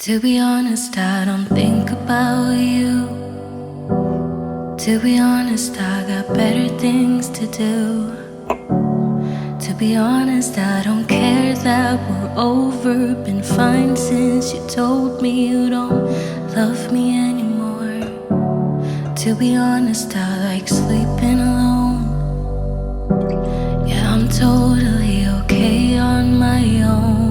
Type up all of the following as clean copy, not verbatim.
To be honest, I don't think about you. To be honest, I got better things to do. To be honest, I don't care that we're over. Been fine since you told me you don't love me anymore. To be honest, I like sleeping alone. Yeah, I'm totally okay on my own.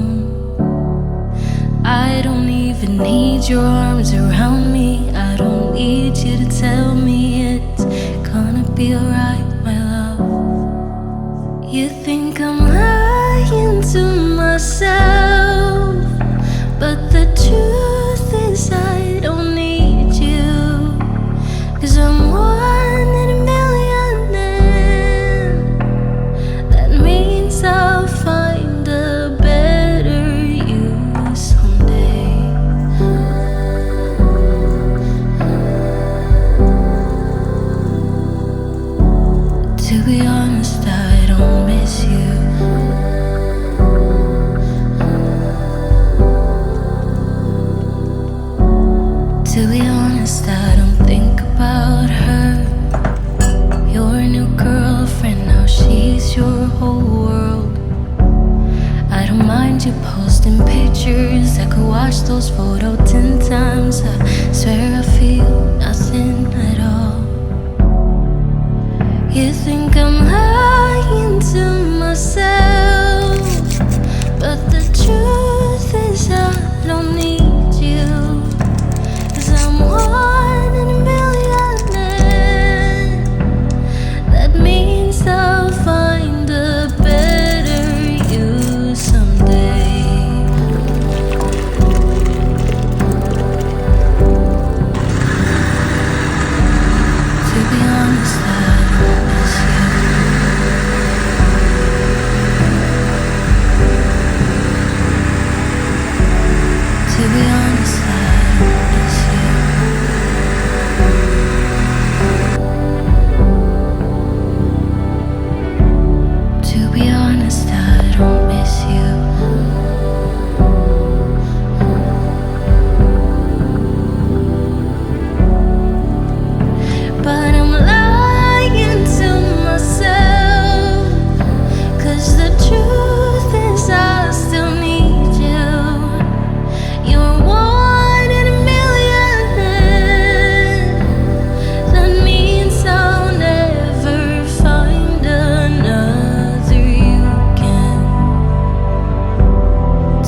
I don't even need your arms around me. I don't need you to tell me it's gonna be alright, my love. You think I'm lying to myself, but the truth is I don't need you. 'Cause I'm one in a million, and that means I'll find a better you someday. To be honest, I don't miss you. To be honest, I don't think about her. Your new girlfriend, now she's your whole world. I don't mind you posting pictures. I could watch those photos 10 times. I swear I feel nothing at all. You think I'm lying to myself, but the truth is I don't need you. 'Cause I'm one in a million, and that means I'll find a better you someday. To be honest, I don't miss you. To be honest, I don't miss you. To be honest, I don't miss you. But I'm lying to myself, 'cause the truth is I still need you. You're one in a million, that means I'll never find another you again.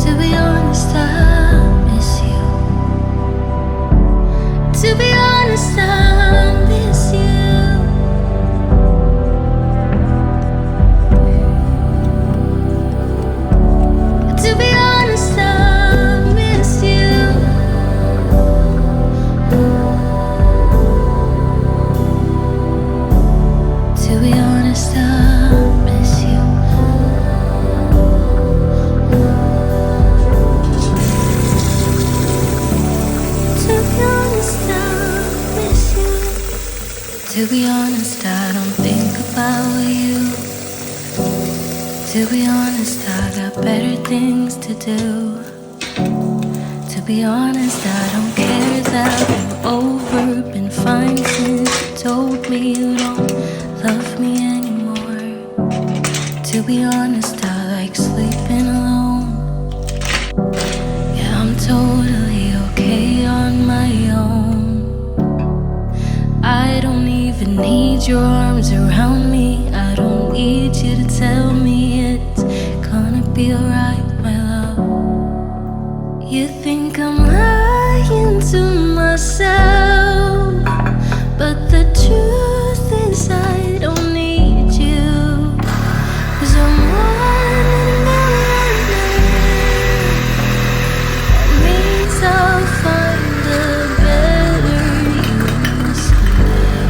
To be honest, I miss you. To be honest, I miss you. To be honest, I miss you. To be honest, I miss you. To be honest, I miss you. To be honest, I don't think about you. To be honest, I got better things to do. To be honest, I don't care that we're over. Been fine since you told me you don't love me anymore. To be honest, I like sleeping alone. Yeah, I'm totally okay on my own. I don't even need your arms around me. I don't need you to tell me it's gonna be alright, my love. You think I'm lying to myself, but the truth is I don't need you. 'Cause I'm one in a million, that means I'll find a better you someday.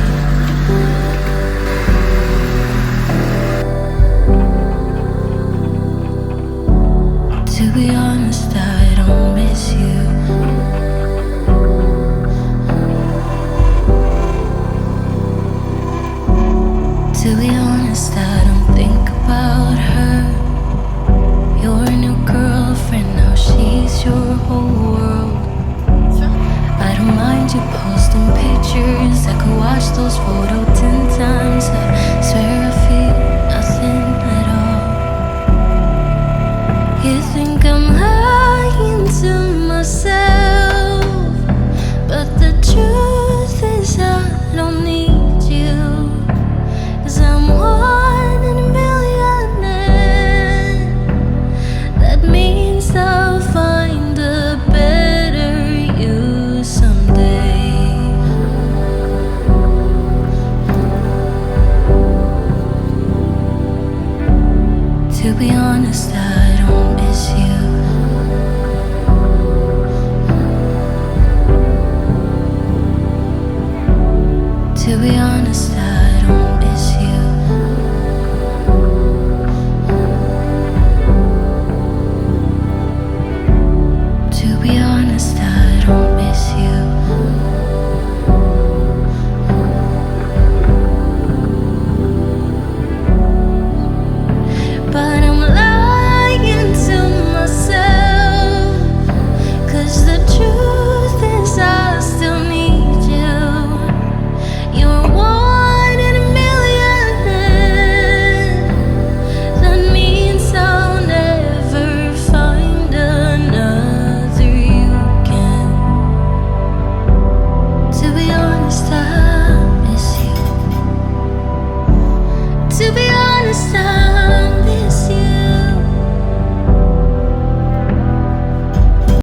To be honest, I don't miss you. you posting pictures. I could watch those photos 10 times. I swear